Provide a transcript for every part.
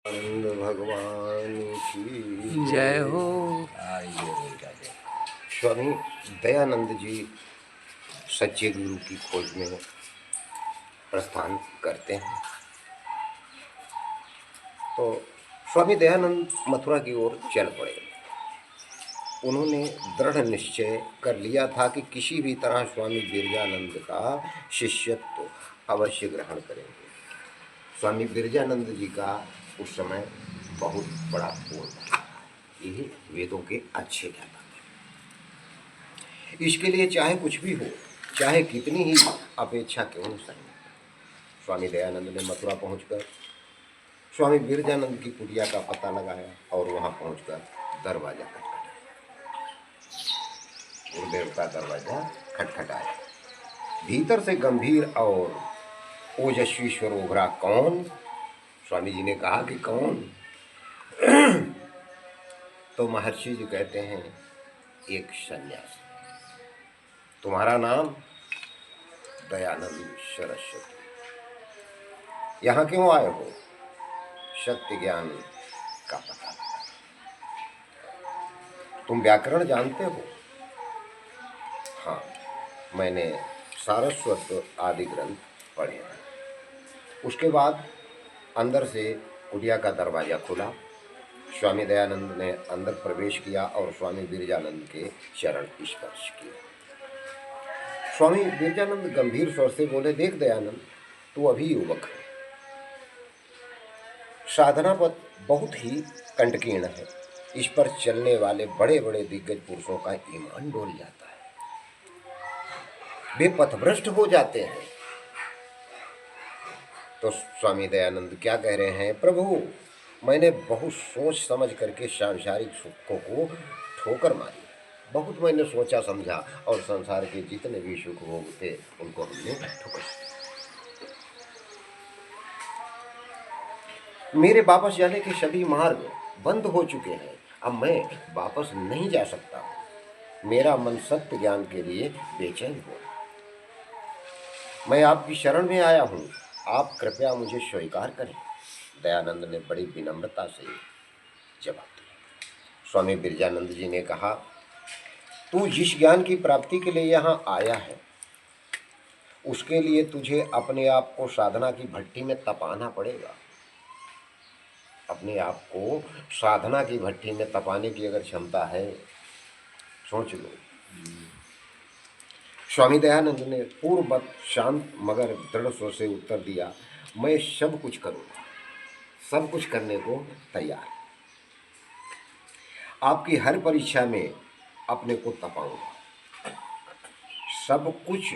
आनंद भगवान की जय हो। स्वामी दयानंद जी सच्चे गुरु की खोज में प्रस्थान करते हैं। तो स्वामी दयानंद मथुरा की ओर चल पड़े। उन्होंने दृढ़ निश्चय कर लिया था कि किसी भी तरह स्वामी बिरजानंद का शिष्यत्व अवश्य ग्रहण करेंगे। स्वामी बिरजानंद जी का उस समय बहुत बड़ा पूर्ण था, यही वेदों के अच्छे ज्ञाता। इसके लिए चाहे कुछ भी हो, चाहे कितनी ही अपेक्षा क्यों न सही, स्वामी दयानंद ने मथुरा पहुंचकर स्वामी बिरजानंद की कुटिया का पता लगाया और वहां पहुंचकर दरवाजा खटखटाया। गुरुदेव का दरवाजा खटखटाया। भीतर से गंभीर और ओजस्वी स्वर उभरा, कौन? स्वामी जी ने कहा कि कौन? तो महर्षि जी कहते हैं, एक सन्यासी। तुम्हारा नाम? दयानंद सरस्वती। यहाँ क्यों आए हो? सत्य ज्ञान का पता। तुम व्याकरण जानते हो? हाँ, मैंने सारस्वत आदि ग्रंथ पढ़े हैं। उसके बाद अंदर से कुटिया का दरवाजा खुला। स्वामी दयानंद ने अंदर प्रवेश किया और स्वामी बिरजानंद के चरण स्पर्श किए। स्वामी बिरजानंद गंभीर स्वर से बोले, देख दयानंद, तू अभी युवक है, साधना पथ बहुत ही कंटकीर्ण है। इस पर चलने वाले बड़े बड़े दिग्गज पुरुषों का ईमान डोल जाता है, वे पथभ्रष्ट हो जाते हैं। तो स्वामी दयानंद क्या कह रहे हैं? प्रभु, मैंने बहुत सोच समझ करके सांसारिक सुखों को ठोकर मारी। बहुत मैंने सोचा समझा और संसार के जितने भी सुख भोग थे उनको हमने ठोकर। मेरे वापस जाने के सभी मार्ग बंद हो चुके हैं। अब मैं वापस नहीं जा सकता। मेरा मन सत्य ज्ञान के लिए बेचैन हो। मैं आपकी शरण में आया हूँ, आप कृपया मुझे स्वीकार करें। दयानंद ने बड़ी विनम्रता से जवाब दिया। स्वामी बिरजानंद जी ने कहा, तू जिस ज्ञान की प्राप्ति के लिए यहाँ आया है, उसके लिए तुझे अपने आप को साधना की भट्टी में तपाना पड़ेगा। अपने आप को साधना की भट्टी में तपाने की अगर क्षमता है, सोच लो। स्वामी दयानंद ने पूर्ववत शांत मगर दृढ़ स्वर से उत्तर दिया, मैं सब कुछ करूँगा, सब कुछ करने को तैयार। आपकी हर परीक्षा में अपने को तपाऊंगा, सब कुछ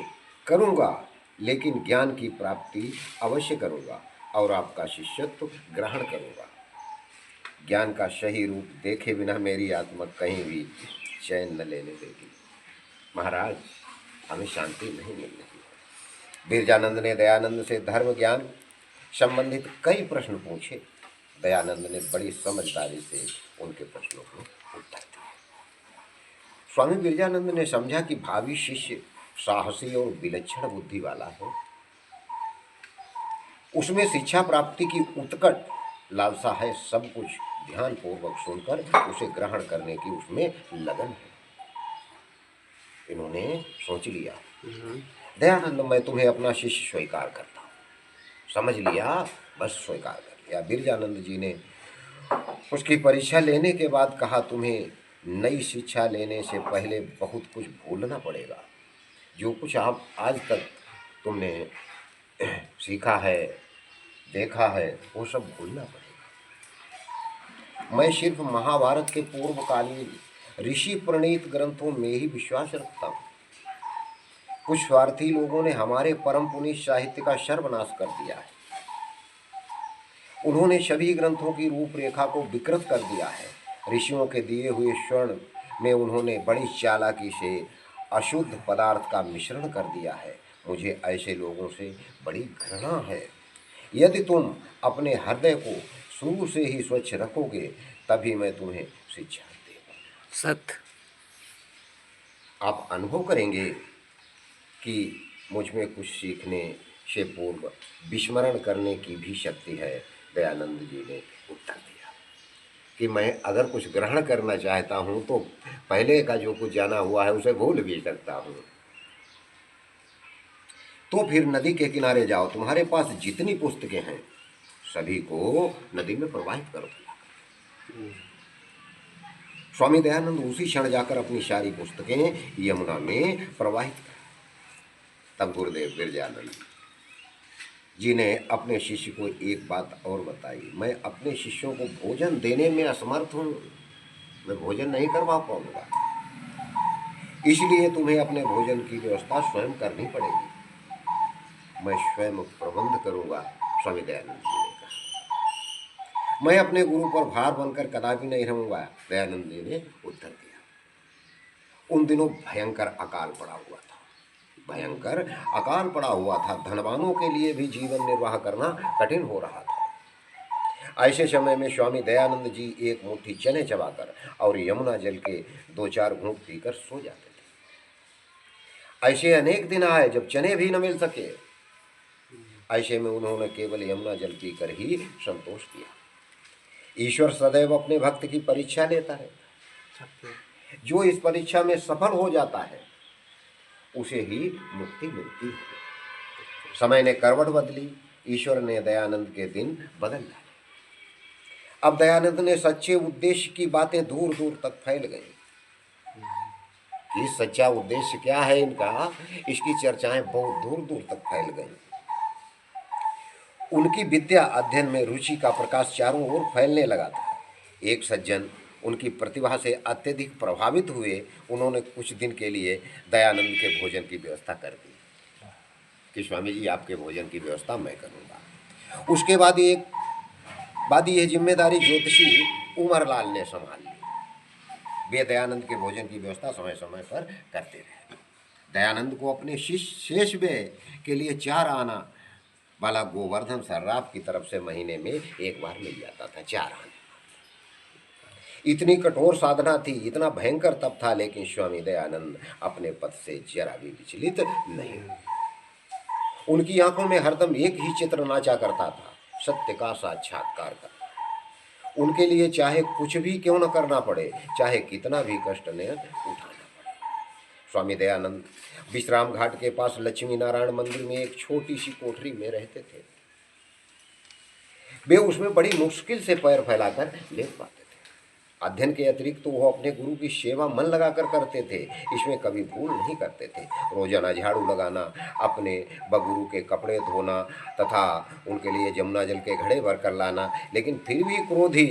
करूँगा, लेकिन ज्ञान की प्राप्ति अवश्य करूँगा और आपका शिष्यत्व ग्रहण करूँगा। ज्ञान का सही रूप देखे बिना मेरी आत्मा कहीं भी चैन न लेने देगी। महाराज, हमें शांति नहीं मिल रही। बिरजानंद ने दयानंद से धर्म ज्ञान संबंधित कई प्रश्न पूछे। दयानंद ने बड़ी समझदारी से उनके प्रश्नों को उत्तर दिया। स्वामी बिरजानंद ने समझा कि भावी शिष्य साहसी और विलक्षण बुद्धि वाला है। उसमें शिक्षा प्राप्ति की उत्कट लालसा है, सब कुछ ध्यानपूर्वक सुनकर उसे ग्रहण करने की उसमें लगन है। इन्होंने सोच लिया, दयानंद, मैं तुम्हें अपना शिष्य स्वीकार करता हूँ। समझ लिया, बस स्वीकार कर लिया। बिरजानंद जी ने उसकी परीक्षा लेने के बाद कहा, तुम्हें नई शिक्षा लेने से पहले बहुत कुछ भूलना पड़ेगा। जो कुछ आप आज तक तुमने सीखा है, देखा है, वो सब भूलना पड़ेगा। मैं सिर्फ महाभारत के पूर्वकालीन ऋषि प्रणीत ग्रंथों में ही विश्वास रखता हूँ। कुछ स्वार्थी लोगों ने हमारे परम पुनीत साहित्य का सर्वनाश कर दिया है। उन्होंने सभी ग्रंथों की रूपरेखा को विकृत कर दिया है। ऋषियों के दिए हुए स्वर्ण में उन्होंने बड़ी चालाकी से अशुद्ध पदार्थ का मिश्रण कर दिया है। मुझे ऐसे लोगों से बड़ी घृणा है। यदि तुम अपने हृदय को शुरू से ही स्वच्छ रखोगे, तभी मैं तुम्हें शिक्षा दूंगा। सत्य। आप अनुभव करेंगे कि मुझ में कुछ सीखने से पूर्व विस्मरण करने की भी शक्ति है। दयानंद जी ने उत्तर दिया कि मैं अगर कुछ ग्रहण करना चाहता हूँ तो पहले का जो कुछ जाना हुआ है उसे भूल भी सकता हूँ। तो फिर नदी के किनारे जाओ, तुम्हारे पास जितनी पुस्तकें हैं सभी को नदी में प्रवाहित करो। स्वामी दयानंद उसी क्षण जाकर अपनी सारी पुस्तकें यमुना में प्रवाहित कर। तब गुरुदेव गिरजानंद जी ने अपने शिष्य को एक बात और बताई, मैं अपने शिष्यों को भोजन देने में असमर्थ हूँ, मैं भोजन नहीं करवा पाऊंगा, इसलिए तुम्हें अपने भोजन की व्यवस्था स्वयं करनी पड़ेगी, मैं स्वयं प्रबंध करूंगा। स्वामी दयानंद जी ने कहा, मैं अपने गुरु पर भार बनकर कदापि नहीं रहूंगा। दयानंद जी ने उत्तर दिया। उन दिनों भयंकर अकाल पड़ा हुआ था, भयंकर अकाल पड़ा हुआ था। धनवानों के लिए भी जीवन निर्वाह करना कठिन हो रहा था। ऐसे समय में स्वामी दयानंद जी एक मुट्ठी चने चबाकर और यमुना जल के 2-4 घूंट पीकर सो जाते थे। ऐसे अनेक दिन आए जब चने भी न मिल सके। ऐसे में उन्होंने केवल यमुना जल पीकर ही संतोष किया। ईश्वर सदैव अपने भक्त की परीक्षा लेता है, जो इस परीक्षा में सफल हो जाता है उसे ही मुक्ति मिलती है। समय ने करवट बदली, ईश्वर ने दयानंद के दिन बदल डाले। अब दयानंद ने सच्चे उद्देश्य की बातें दूर दूर तक फैल गई कि सच्चा उद्देश्य क्या है इनका, इसकी चर्चाएं बहुत दूर दूर तक फैल गई। उनकी विद्या अध्ययन में रुचि का प्रकाश चारों ओर फैलने लगा था। एक सज्जन उनकी प्रतिभा से अत्यधिक प्रभावित हुए। उन्होंने कुछ दिन के लिए दयानंद के भोजन की व्यवस्था कर दी कि स्वामी जी आपके भोजन की व्यवस्था मैं करूँगा। उसके बाद यह जिम्मेदारी ज्योतिषी उमरलाल ने संभाल ली। वे दयानंद के भोजन की व्यवस्था समय समय पर करते रहे। दयानंद को अपने शिष्य शेष व्यय के लिए 4 आना वाला गोवर्धन सर्राफ की तरफ से महीने में एक बार मिल जाता था। 4 आने। इतनी कठोर साधना थी, इतना भयंकर तप था, लेकिन स्वामी दयानंद अपने पद से जरा भी विचलित नहीं। उनकी आंखों में हरदम एक ही चित्र नाचा करता था, सत्य का साक्षात्कार करना। उनके लिए चाहे कुछ भी क्यों न करना पड़े, चाहे कितना भी कष्ट ने उठाना पड़े। स्वामी दयानंद विश्राम घाट के पास लक्ष्मी नारायण मंदिर में एक छोटी सी कोठरी में रहते थे। वे उसमें बड़ी मुश्किल से पैर फैलाकर लेट पाते थे। अध्ययन के अतिरिक्त तो वो अपने गुरु की सेवा मन लगाकर करते थे, इसमें कभी भूल नहीं करते थे। रोजाना झाड़ू लगाना, अपने गुरु के कपड़े धोना तथा उनके लिए यमुना जल के घड़े भर कर लाना। लेकिन फिर भी क्रोधी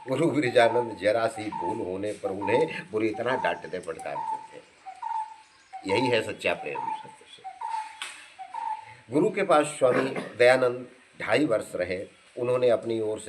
गुरु गिरिजानंद जरा सी भूल होने पर उन्हें बुरी तरह डांटते फटकारते थे। यही है सच्चा प्रेम। सत्य से गुरु के पास स्वामी दयानंद 2.5 वर्ष रहे। उन्होंने अपनी ओर से